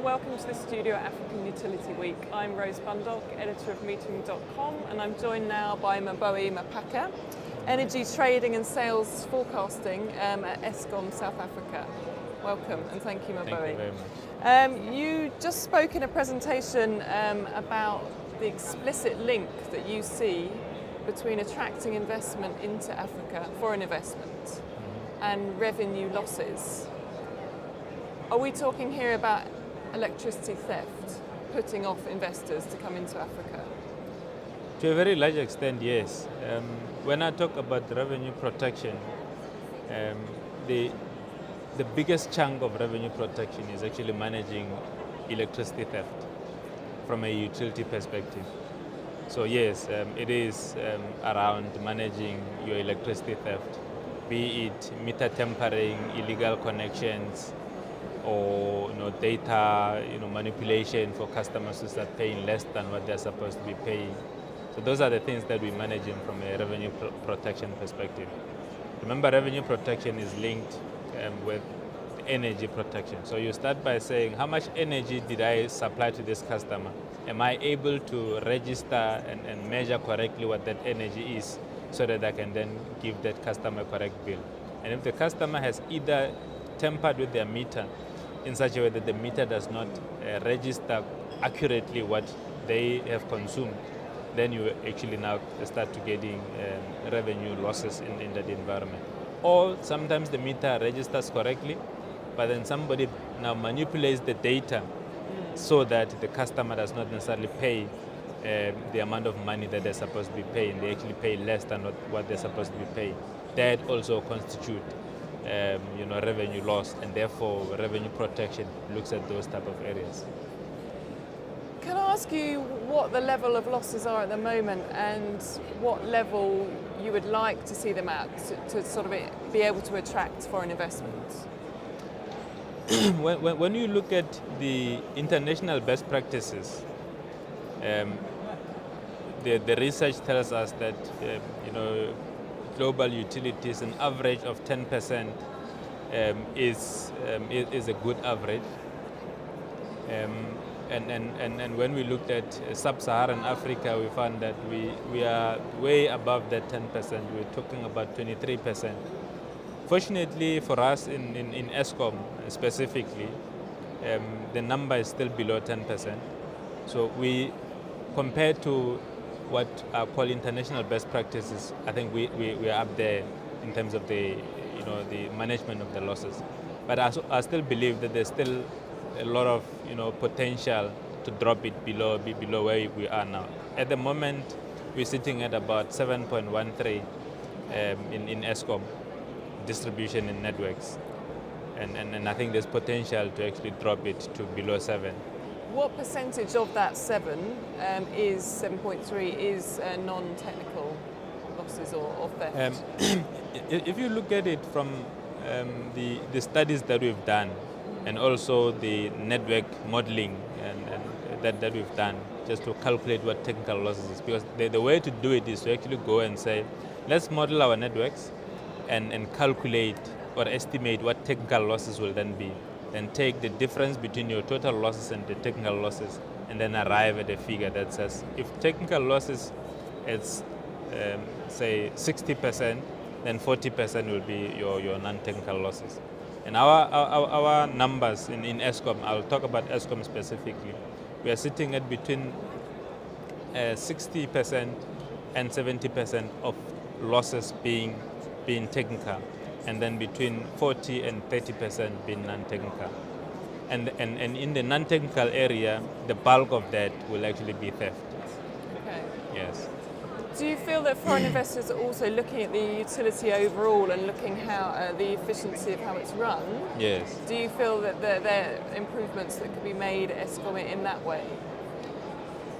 and welcome to the studio at African Utility Week. I'm Rose Bundock, editor of Metering.com, and I'm joined now by Maboe Maphaka, energy trading and sales forecasting at Eskom, South Africa. Welcome, and thank you, Maboe. Thank you very much. You just spoke in a presentation about the explicit link that you see between attracting investment into Africa, foreign investment, and revenue losses. Are we talking here about electricity theft, putting off investors to come into Africa? To a very large extent, yes. When I talk about revenue protection, the biggest chunk of revenue protection is actually managing electricity theft from a utility perspective. So yes, it is around managing your electricity theft, be it meter tampering, illegal connections, or data manipulation for customers to start paying less than what they're supposed to be paying. So those are the things that we manage from a revenue protection perspective. Remember, revenue protection is linked with energy protection. So you start by saying, how much energy did I supply to this customer? Am I able to register and measure correctly what that energy is so that I can then give that customer a correct bill? And if the customer has either tampered with their meter in such a way that the meter does not register accurately what they have consumed, then you actually now start to getting revenue losses in that environment. Or sometimes the meter registers correctly, but then somebody now manipulates the data so that the customer does not necessarily pay the amount of money that they're supposed to be paying. They actually pay less than what they're supposed to be paying. That also constitutes revenue loss, and therefore revenue protection looks at those type of areas. Can I ask you what the level of losses are at the moment and what level you would like to see them at to sort of be able to attract foreign investments? When you look at the international best practices, the research tells us that global utilities, an average of 10% is a good average. And when we looked at sub-Saharan Africa, we found that we are way above that 10%. We're talking about 23%. Fortunately for us in Eskom specifically, the number is still below 10%. So we, compared to what are called international best practices, I think we are up there in terms of the management of the losses. But I still believe that there's still a lot of potential to drop it below where we are now. At the moment, we're sitting at about 7.13 in Eskom distribution and networks, and I think there's potential to actually drop it to below 7. What percentage of that 7.3 is non-technical losses or theft? If you look at it from the studies that we've done, and also the network modeling and that we've done, just to calculate what technical losses is, because the way to do it is to actually go and say, let's model our networks and calculate or estimate what technical losses will then be. Then take the difference between your total losses and the technical losses, and then arrive at a figure that says, if technical losses is say 60%, then 40% will be your non-technical losses. And our numbers in Eskom, I'll talk about Eskom specifically, we are sitting at between 60% and 70% of losses being technical, and then between 40 and 30% being non-technical. And in the non-technical area, the bulk of that will actually be theft. Okay. Yes. Do you feel that foreign investors are also looking at the utility overall and looking how the efficiency of how it's run? Yes. Do you feel that there are improvements that could be made at Eskom in that way?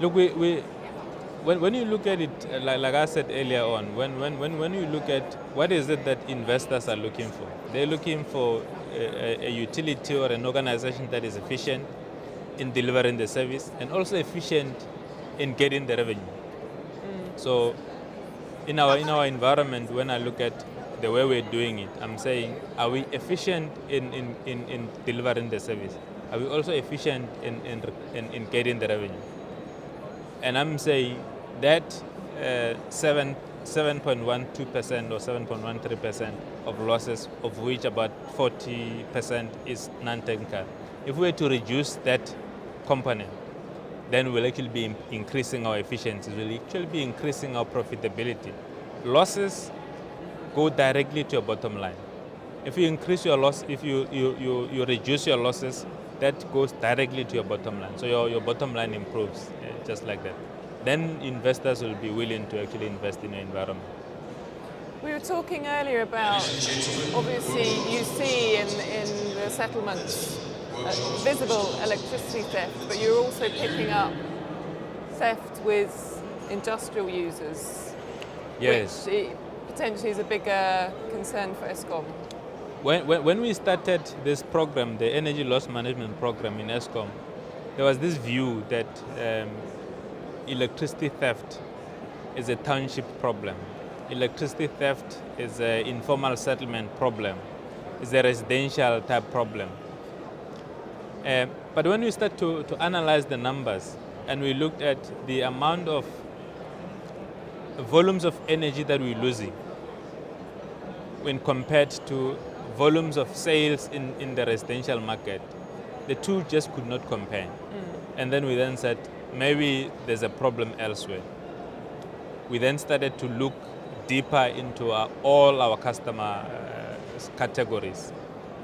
Look, when you look at it, like I said earlier on, when you look at what is it that investors are looking for, they're looking for a utility or an organization that is efficient in delivering the service and also efficient in getting the revenue. So in our environment, when I look at the way we're doing it, I'm saying, are we efficient in delivering the service? are we also efficient in getting the revenue? And I'm saying that 7.12% or 7.13% of losses, of which about 40% is non-technical. If we were to reduce that component, then we'll actually be increasing our efficiencies, we'll actually be increasing our profitability. Losses go directly to your bottom line. If you increase your loss, if you reduce your losses, that goes directly to your bottom line. So your bottom line improves, just like that. Then investors will be willing to actually invest in your environment. We were talking earlier about, obviously you see in the settlements visible electricity theft, but you're also picking up theft with industrial users, yes, which potentially is a bigger concern for Eskom. When we started this program, the energy loss management program in Eskom, there was this view that electricity theft is a township problem. Electricity theft is an informal settlement problem. It's a residential type problem. But when we start to analyze the numbers and we looked at the amount of volumes of energy that we're losing when compared to volumes of sales in the residential market, the two just could not compare. And then we then said, maybe there's a problem elsewhere. We then started to look deeper into all our customer categories.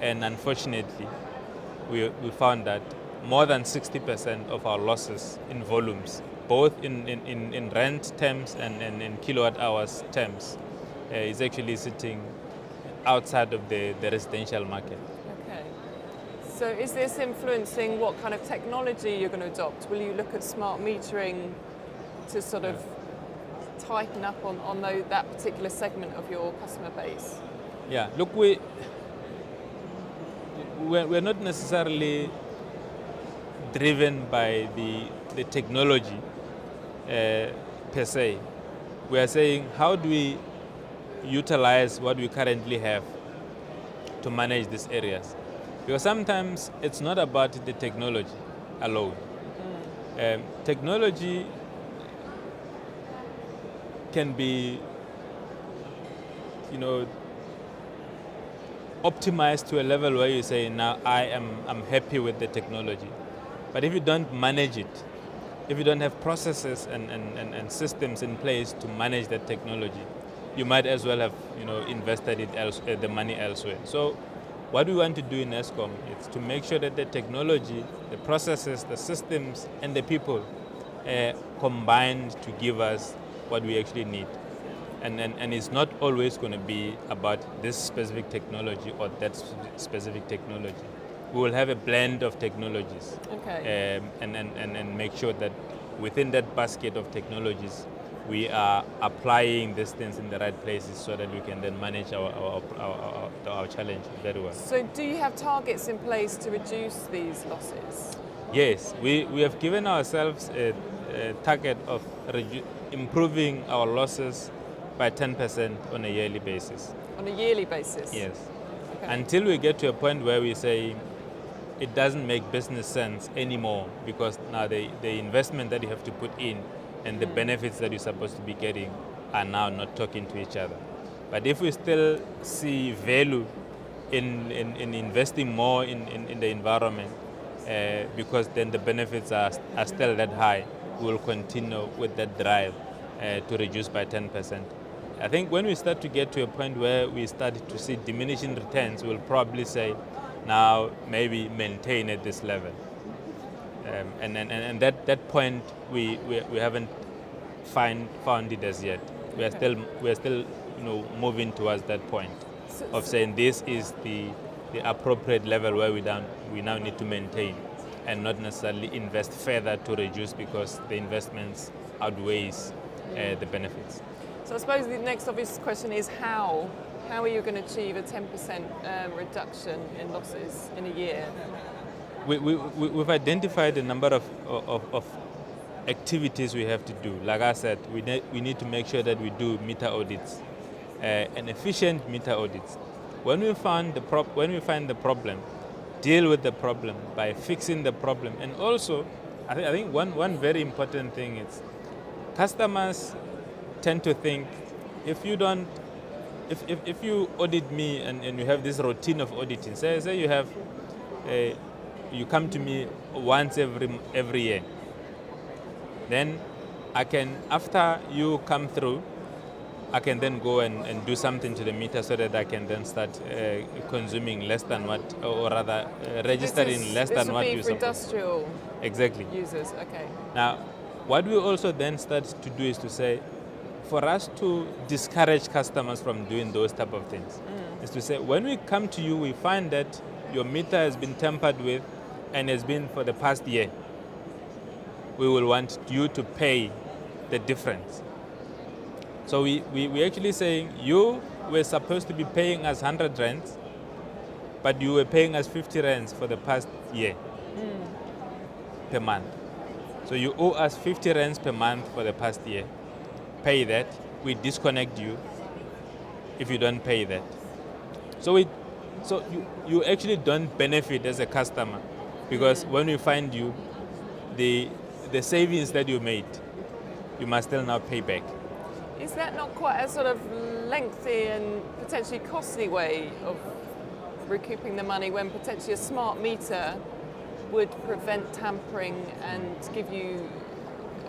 And unfortunately, we found that more than 60% of our losses in volumes, both in rent terms and in kilowatt hours terms, is actually sitting outside of the residential market. Okay. So is this influencing what kind of technology you're going to adopt? Will you look at smart metering to sort of tighten up on that particular segment of your customer base? Yeah, look, we're not necessarily driven by the technology per se. We are saying, how do we utilize what we currently have to manage these areas? Because sometimes it's not about the technology alone. Technology can be, optimized to a level where you say, now I'm happy with the technology. But if you don't manage it, if you don't have processes and systems in place to manage that technology, you might as well have invested the money elsewhere. So what we want to do in Eskom is to make sure that the technology, the processes, the systems, and the people combined to give us what we actually need. And it's not always going to be about this specific technology or that specific technology. We will have a blend of technologies. Okay. And make sure that within that basket of technologies, we are applying these things in the right places so that we can then manage our challenge very well. So do you have targets in place to reduce these losses? Yes, we have given ourselves a target of improving our losses by 10% on a yearly basis. On a yearly basis? Yes. Okay. Until we get to a point where we say it doesn't make business sense anymore because now the investment that you have to put in and the benefits that you're supposed to be getting are now not talking to each other. But if we still see value in investing more in the environment, because then the benefits are still that high, we will continue with that drive to reduce by 10%. I think when we start to get to a point where we start to see diminishing returns, we'll probably say, now maybe maintain at this level. And that point we haven't found it as yet. We are still moving towards that point of saying this is the appropriate level where we now need to maintain and not necessarily invest further to reduce because the investments outweighs the benefits. So I suppose the next obvious question is how? How are you going to achieve a 10% reduction in losses in a year? We've identified a number of activities we have to do. Like I said, we need to make sure that we do meter audits, and efficient meter audits. When we find the problem, deal with the problem, by fixing the problem. And also, I think one very important thing is customers tend to think if you don't, if you audit me and you have this routine of auditing, say you have, you come to me once every year, then I can, after you come through, I can then go and do something to the meter so that I can then start consuming less than what, or rather registering less than what you suppose. This would be for industrial exactly users, okay. Now, what we also then start to do is to say, for us to discourage customers from doing those type of things, is to say, when we come to you, we find that your meter has been tampered with and has been for the past year. We will want you to pay the difference. So we actually saying you were supposed to be paying us 100 rands, but you were paying us 50 rands for the past year per month. So you owe us 50 rands per month for the past year. Pay that. We disconnect you if you don't pay that. So you actually don't benefit as a customer, because when we find you, the savings that you made, you must still now pay back. Is that not quite a sort of lengthy and potentially costly way of recouping the money, when potentially a smart meter would prevent tampering and give you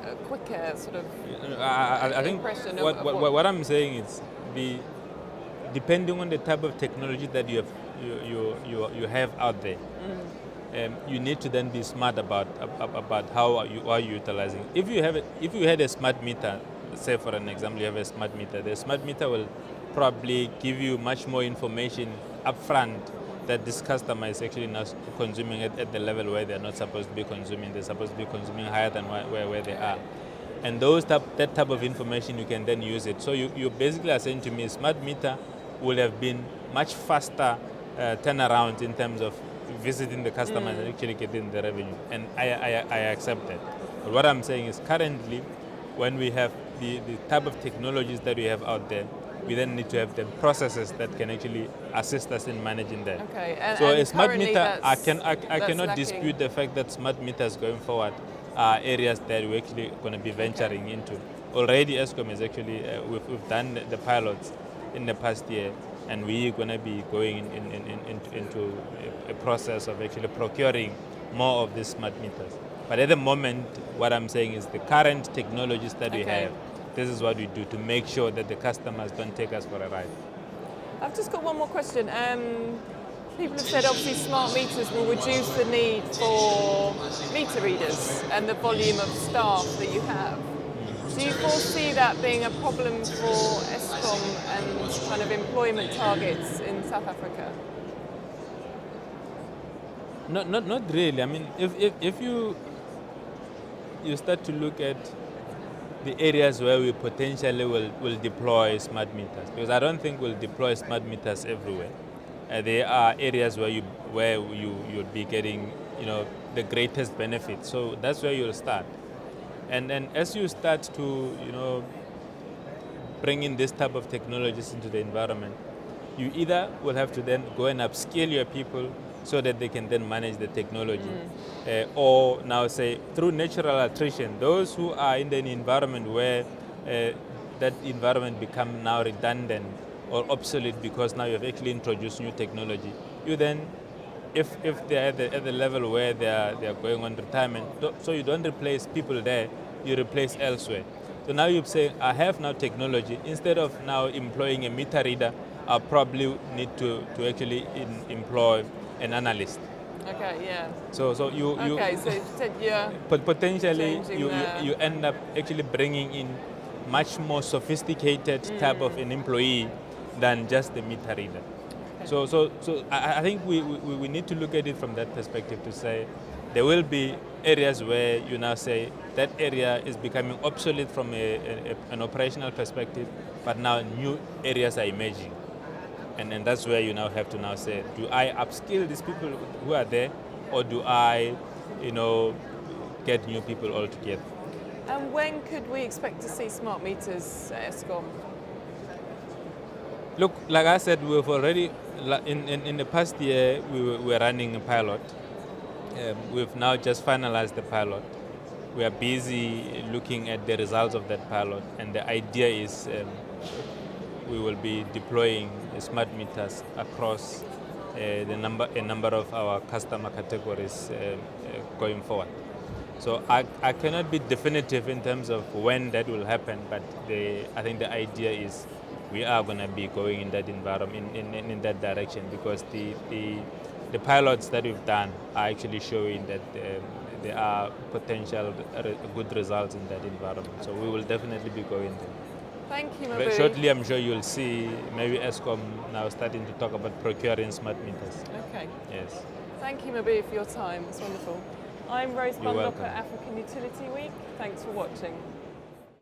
a quicker sort of I think impression what I'm saying is, depending on the type of technology that you have out there, you need to then be smart about how you are utilizing. If you had a smart meter, say for an example, you have a smart meter. The smart meter will probably give you much more information upfront that this customer is actually not consuming it at the level where they're not supposed to be consuming. They're supposed to be consuming higher than where they are. And that type of information, you can then use it. So you basically are saying to me, smart meter will have been much faster turnaround in terms of visiting the customer and actually getting the revenue. And I accept that. But what I'm saying is, currently, when we have the type of technologies that we have out there, we then need to have the processes that can actually assist us in managing that. Okay. So a smart meter, I cannot dispute the fact that smart meters going forward are areas that we're actually going to be venturing into. Already Eskom is actually, we've done the pilots in the past year, and we're going to be going into a process of actually procuring more of these smart meters. But at the moment, what I'm saying is the current technologies that we have, this is what we do to make sure that the customers don't take us for a ride. I've just got one more question. People have said obviously smart meters will reduce the need for meter readers and the volume of staff that you have. Do you foresee that being a problem for Eskom and kind of employment targets in South Africa? Not really. I mean, if you start to look at the areas where we potentially will deploy smart meters, because I don't think we'll deploy smart meters everywhere. There are areas where you'll be getting the greatest benefit. So that's where you'll start. And then as you start to bring in this type of technologies into the environment, you either will have to then go and upskill your people so that they can then manage the technology. Or now say through natural attrition, those who are in an environment where that environment become now redundant or obsolete because now you've actually introduced new technology, you then, if they're at the level where they are going on retirement, so you don't replace people there, you replace elsewhere. So now you say, I have now technology, instead of now employing a meter reader, I probably need to actually employ an analyst. Okay, yeah. So you potentially you end up actually bringing in much more sophisticated type of an employee than just the meter reader. Okay. So I think we need to look at it from that perspective, to say there will be areas where you now say that area is becoming obsolete from an operational perspective, but now new areas are emerging. And that's where you now have to now say, do I upskill these people who are there, or do I, get new people altogether? And when could we expect to see smart meters at Eskom? Look, like I said, we've already In the past year, we were running a pilot. We've now just finalized the pilot. We are busy looking at the results of that pilot, and the idea is we will be deploying smart meters across a number of our customer categories going forward. So I cannot be definitive in terms of when that will happen, but I think the idea is we are going to be going in that environment, in that direction, because the pilots that we've done are actually showing that there are potential good results in that environment. So we will definitely be going there. Thank you, Very Maboe. shortly, I'm sure you'll see maybe Eskom now starting to talk about procuring smart meters. Okay. Yes. Thank you, Maboe, for your time. It's wonderful. I'm Rose You're Bundock welcome. at African Utility Week. Thanks for watching.